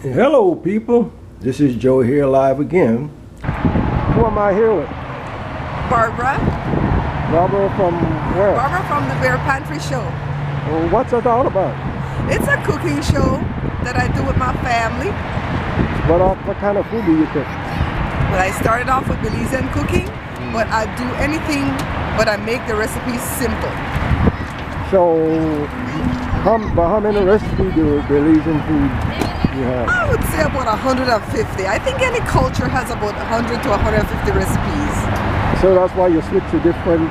Hello people, this is Joe here live again. Who am I here with? Barbara. Barbara from where? Barbara from the Bear Pantry Show. Well, what's it all about? It's a cooking show that I do with my family. What kind of food do you cook? Well, I started off with Belizean cooking, but I do anything, but I make the recipes simple. So, how many recipes do Belizean food you have? I would say about 150. I think any culture has about 100 to 150 recipes. So that's why you switch to different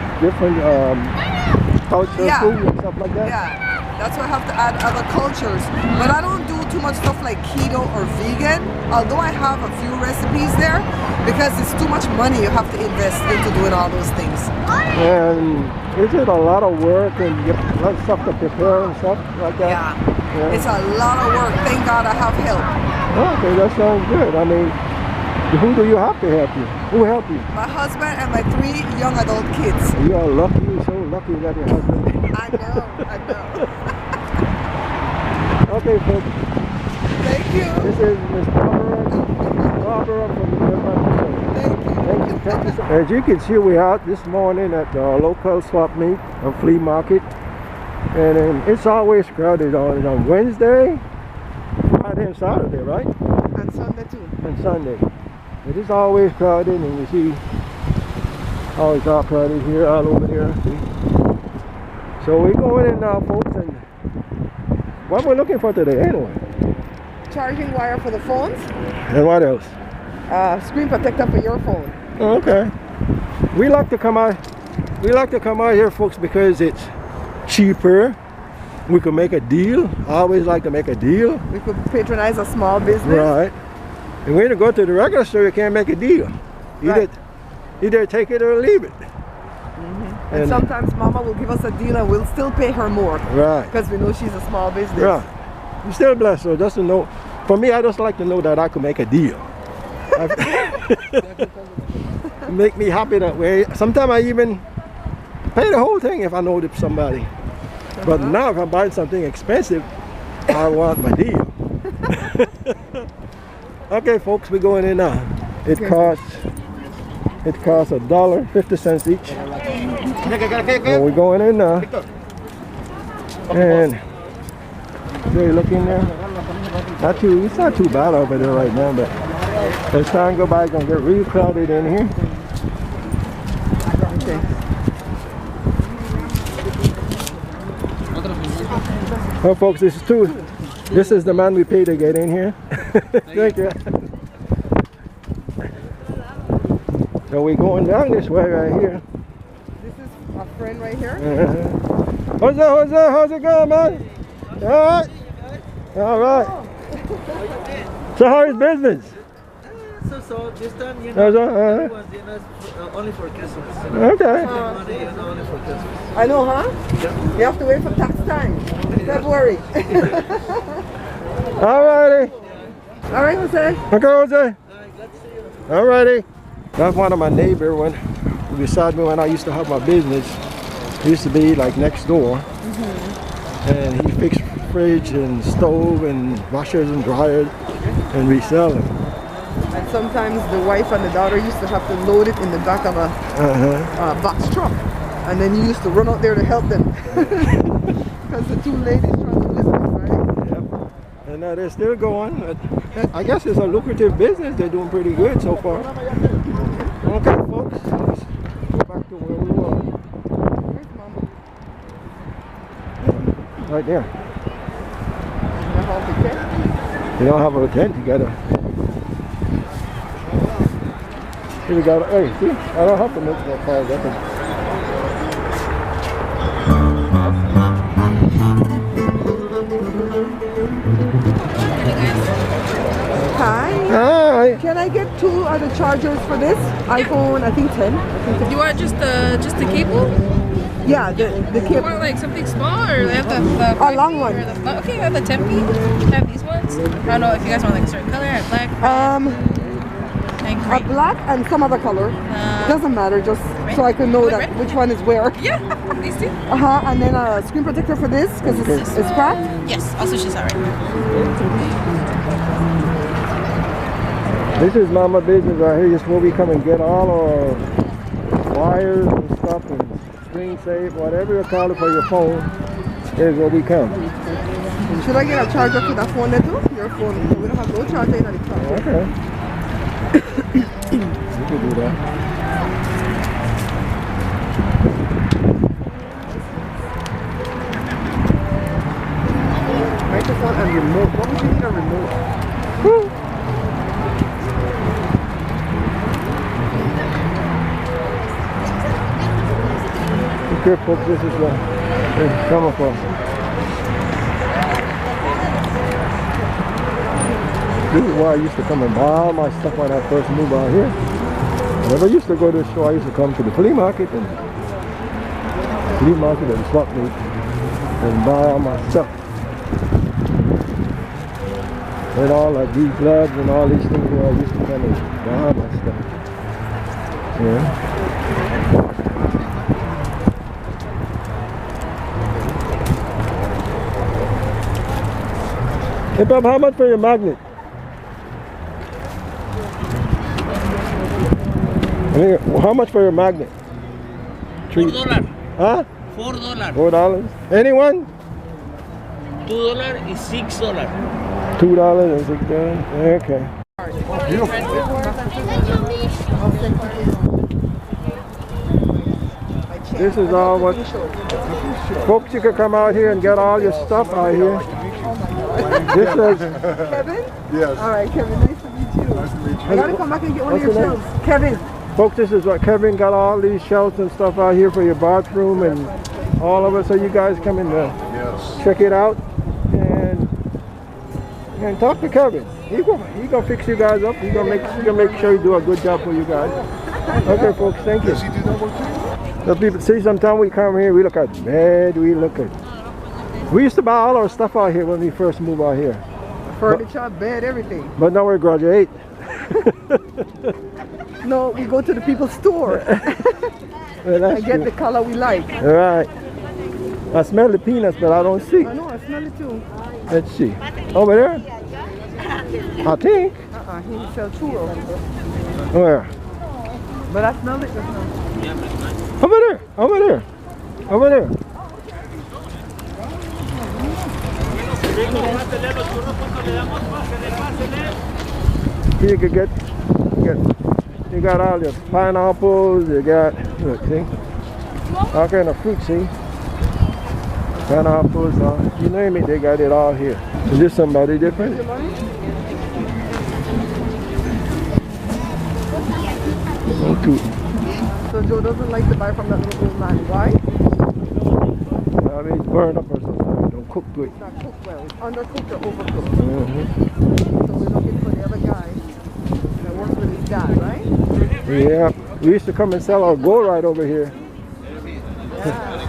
culture food and stuff like that? Yeah, that's why I have to add other cultures. But I don't do too much stuff like keto or vegan, although I have a few recipes there, because it's too much money you have to invest into doing all those things. And is it a lot of work and you have a lot of stuff to prepare and stuff like that? Yeah, it's a lot of work. Thank God I have help. Okay, that sounds good. I mean, who do you have to help you? Who help you? My husband and my 3 young adult kids. You are lucky, you're so lucky that your husband. I know. Okay, folks. Thank you. This is Miss Barbara from the Bear Pantry Show. Thank you. As you can see, we're out this morning at the local Swapmeet, a flea market. And it's always crowded on Wednesday, Friday and Saturday, right? And Sunday too. And Sunday. It is always crowded, and you see how it's all crowded here, all over here. See? So we're going in now, folks, and what we're looking for today anyway? Charging wire for the phones. And what else? Screen protector for your phone. Okay. We like to come out here, folks, because it's cheaper. We can make a deal. I always like to make a deal. We could patronize a small business. Right. And when you go to the regular store, you can't make a deal. Either take it or leave it. And sometimes Mama will give us a deal and we'll still pay her more. Right. Because we know she's a small business. Right. You still blessed, so just to know. For me, I just like to know that I can make a deal. Make me happy that way. Sometimes I even pay the whole thing if I know somebody. But now if I'm buying something expensive, I want my deal. Okay, folks, we're going in now. It costs $1.50 each. So we're going in now. And so you look in there. It's not too bad over there right now, but as time goes by, it's gonna get really crowded in here. Well, folks, this is the man we pay to get in here. Thank you. So we're going down this way right here. This is a friend right here. Jose, how's it going, man? All right? All right. So how is business? So this time, everyone's, only for Christmas. Okay. Only for Christmas. I know, huh? You have to wait for tax time. February. Alrighty. All right, Jose. Okay, Jose. Glad to see you. Alrighty. That's one of my neighbors beside me when I used to have my business. He used to be like next door. And he fixed fridge and stove and washers and dryers and resell them. And sometimes the wife and the daughter used to have to load it in the back of a box truck. And then you used to run out there to help them. Because the 2 ladies trying to lift it, right? Yep. And they're still going. I guess it's a lucrative business. They're doing pretty good so far. Okay, folks. Let's go back to where we were. Where's Mama? Right there. You don't have a tent? You don't have a tent, you gotta. You gotta. Hey, see? I don't have to make that far. Hi. Hi. Can I get 2 of the chargers for this iPhone? I think 10. You want just the cable? Yeah, the You cable. want like something small, or they have the A long one. okay, I have the 10p. I have these ones. I don't know if you guys want like a certain color. I have black. And A gray. black and some other color. Doesn't matter. Just Right. So I can know that which one is where. Yeah, these two. And then a screen protector for this because it's cracked. Yes, I'll switch this out right now. This is Mama Business right here. This is where we come and get all our wires and stuff and screen save, whatever you call it for your phone. Is where we come. Should I get a charger for that phone there too? Your phone. We don't have no charger in the car. Okay. You can do that. Microphone and remote. What would you need a remote? Okay, folks, this is where it's coming from. This is where I used to come and buy all my stuff when I first moved out here. Whenever I used to go to the store, I used to come to the flea market and Swapmeet and buy all my stuff. And all like these gloves and all these things where I used to come and buy all my stuff. Yeah. Hey Bob, how much for your magnet? How much for your magnet? $4. Huh? $4. $4. Anyone? $2 is $6. $2 and $6. Okay. This is all what folks, you can come out here and get all your stuff out here. This is Kevin? Yes. All right, Kevin, nice to meet you. Nice to meet you. I gotta come back and get one of What's your your name? shelves. Kevin. folks, this is what Kevin got, all these shelves and stuff out here for your bathroom and all of it, so you guys come in to check it out and talk to Kevin. He gonna fix you guys up. He gonna make sure you do a good job for you guys. Okay, folks, thank you. Does he do that work too? So people see, sometimes we come here, we look at bed, we used to buy all our stuff out here when we first moved out here. Furniture, bed, everything. But now we're graduate. No, we go to the people's store Well, and get the color we like. all right. I smell the peanuts, but I don't see. I know, I smell it too. Let's see. Over there? I think. He sell churros. Where? But I smelled it just now. Over there. Over there. Over there. Here you could get, you got all your pineapples, you got, look, see? All kind of fruit, see? Pineapples, you name it, they got it all here. Is this somebody different? Okay. So Joe doesn't like to buy from that little old man. Why? I mean, it's burned up or something. Don't cook to it. It's not cooked well. It's undercooked or overcooked. So we're looking for the other guy that works with his dad, right? Yeah, we used to come and sell our gold right over here.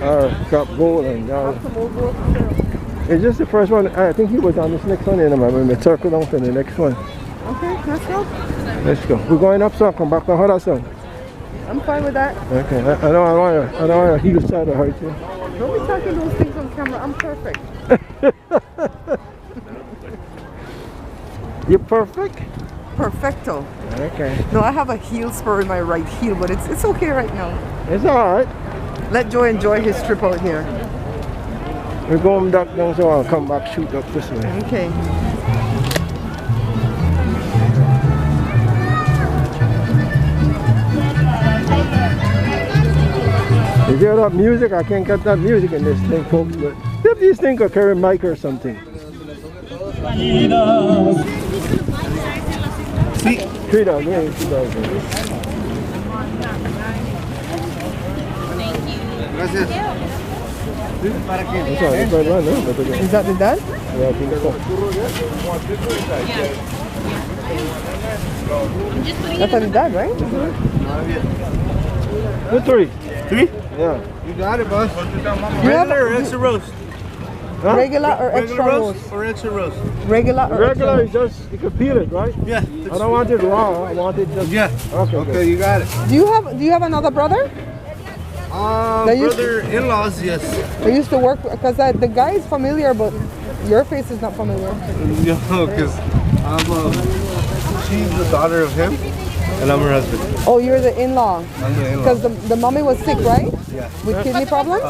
Our shop gold and Some old gold for sale. it's just the first one. I think he was on this next one, and I'm circle down to the next one. Okay, let's go. Let's go. We're going up, son. Come back to hold us, son. I'm fine with that. Okay. I don't want to heel side to hurt you. Don't be talking those things on camera. I'm perfect. You're perfect. Perfecto. Okay. No, I have a heel spur in my right heel, but it's okay right now. It's all right. Let Joe enjoy his trip out here. We're going back down, so I'll come back, shoot up this way. Okay. You hear that music? I can't get that music in this thing, folks, but if these things are carrying mic or something. $3, yeah, $3. Gracias. That's all right, right, no? Is that the dad? Yeah, I think so. That's the dad, right? Good three. Three? Yeah. You got it, boss. Regular or extra roast? Huh? Regular or extra roast? or extra roast? Regular or Regular is extra just, you can peel it, right? Yeah. I don't want it raw, I want it just... Yeah. Okay, Okay, you got it. roast? Do you have another brother? Brother-in-laws, yes. They used to work, because the guy is familiar, but your face is not familiar. No, because she's the daughter of him, and I'm her husband. Oh, you're the in-law. I'm the in-law. Because the mommy was sick, right? Yeah. With kidney problems?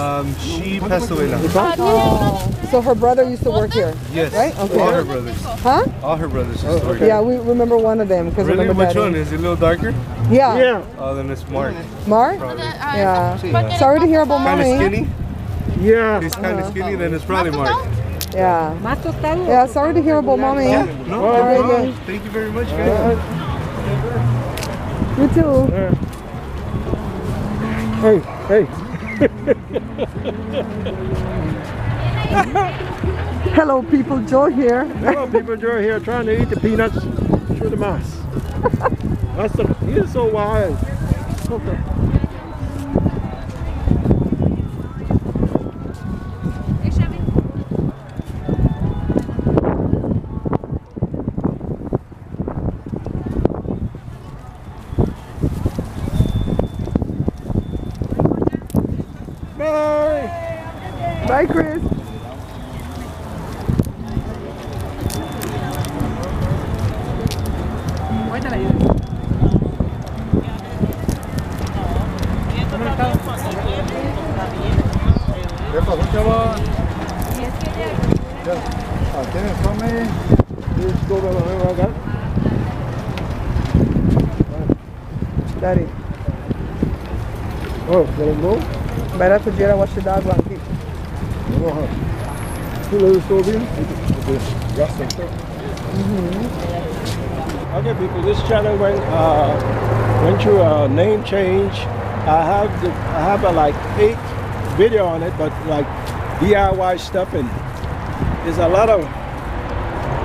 She passed away now. Oh, so her brother used to work here? Yes. Right? Okay. All her brothers. Huh? All her brothers used to work here. Yeah, we remember one of them. Really? Remember Which Daddy. one? Is it a little darker? Yeah. Yeah. Oh, then it's Mark. Mark? Probably. Yeah. Sorry to hear about Kind mommy. of skinny? Yeah. He's kind of skinny, then it's probably Mark. Yeah. Yeah, sorry to hear about mommy. Yeah, no problem. Thank you very much, guys. You too. Hey, hey. Hello people, Joe here. Hello, people. Joe here trying to eat the peanuts through the mask. He is so wild. Okay. Bye. Bye, Chris. ¿Qué pasó, chava? ¿Tienes fome? Let's go to the house. Daddy, Oh, let him go. vai lá pro dia wash the dog one keep. Two little soybeans. Okay, people. This channel went through a name change. I have like 8 video on it, but like DIY stuff, and there's a lot of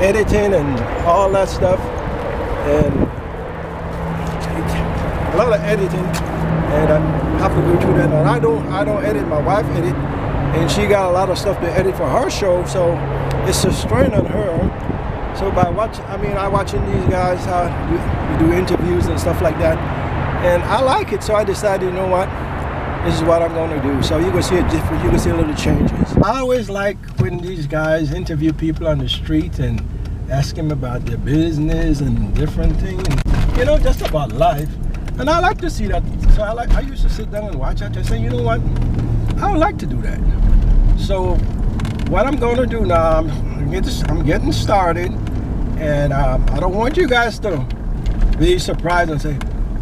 editing and all that stuff, and a lot of editing, and I have to go through that. And I don't edit. My wife edit, and she got a lot of stuff to edit for her show, so it's a strain on her. So by watching these guys how you do interviews and stuff like that, and I like it. So I decided, you know what, this is what I'm going to do. So you can see a difference. You can see a little changes. I always like when these guys interview people on the street and ask them about their business and different things, and, you know, just about life. And I like to see that. So I used to sit down and watch that and say, you know what, I would like to do that. So what I'm going to do now, I'm getting started, and I don't want you guys to be surprised and say,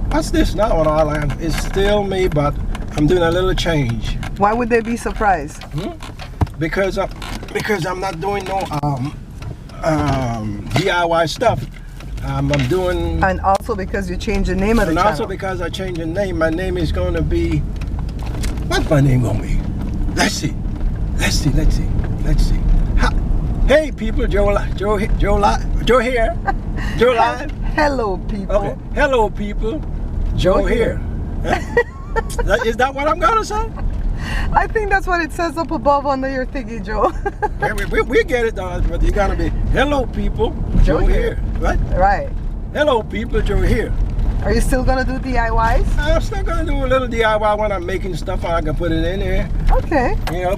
what's this now on our land? It's still me, but I'm doing a little change. Why would they be surprised? Because I'm not doing no DIY stuff. I'm doing, And also because you changed the name of the and channel. also because I changed the name. My name is going to be, what's my name going to be? Let's see. Hey people, Joe here. Joe Live. Hello people. Okay. Hello people, Joe here. Is that what I'm gonna say? I think that's what it says up above under your thingy, Joe. we get it done, but you gotta be hello people, Joe here. Right? Right. Hello people, Joe here. Are you still gonna do DIYs? I'm still gonna do a little DIY when I'm making stuff. I can put it in there. Okay. You know,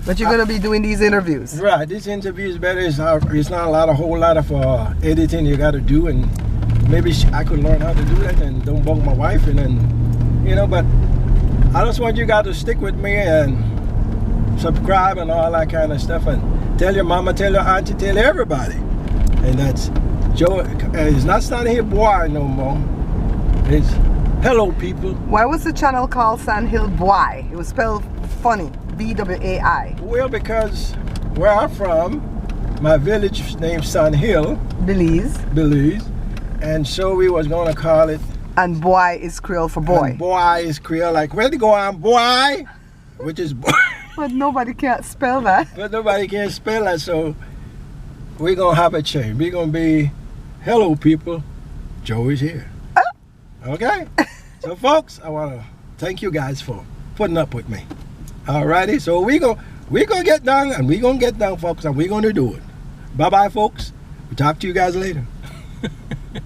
but you're gonna be doing these interviews. Right. This interview is better. It's not a whole lot of editing you got to do, and maybe I could learn how to do that and don't bug my wife, and then, you know. But I just want you guys to stick with me and subscribe and all that kind of stuff, and tell your mama, tell your auntie, tell everybody. And that's Joe. It's not standing here boy no more. It's hello people. Why was the channel called Sandhill Bwai? It was spelled funny. B-W-A-I. Well, because where I'm from, my village is named Sandhill, Belize, and so we was gonna call it. And Bwai is Creole for boy. And boy is Creole, like where to go on boy, which is boy. But nobody can't spell that. But nobody can spell that, so we're gonna have a change. We're gonna be hello people, Joe is here. Okay? So folks, I wanna thank you guys for putting up with me. Alrighty, so we're gonna get down, and we're gonna get down, folks, and we're gonna do it. Bye bye folks. We'll talk to you guys later.